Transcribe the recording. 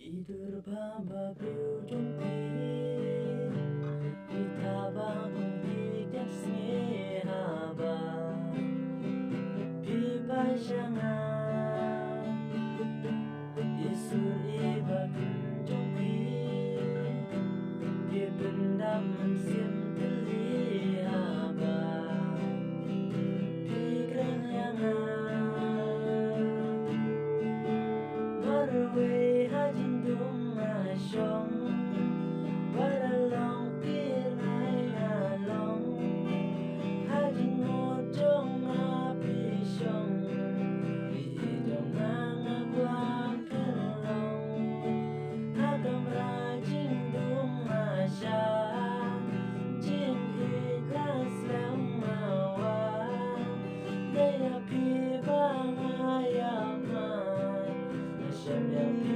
Tidur bamba priu jumpi Itabang bikin snehaba Pipa jangan Isur iba jumpi Dibendam sim telihaba Pikiran yang Marwe hajin dung asyong Baralong pirai along Hajin ngojong apisyong Idong ngagwak kelong Hagam rajin dung asya Jin ilas lang mawan Daya pibang ayaman Nasyam yang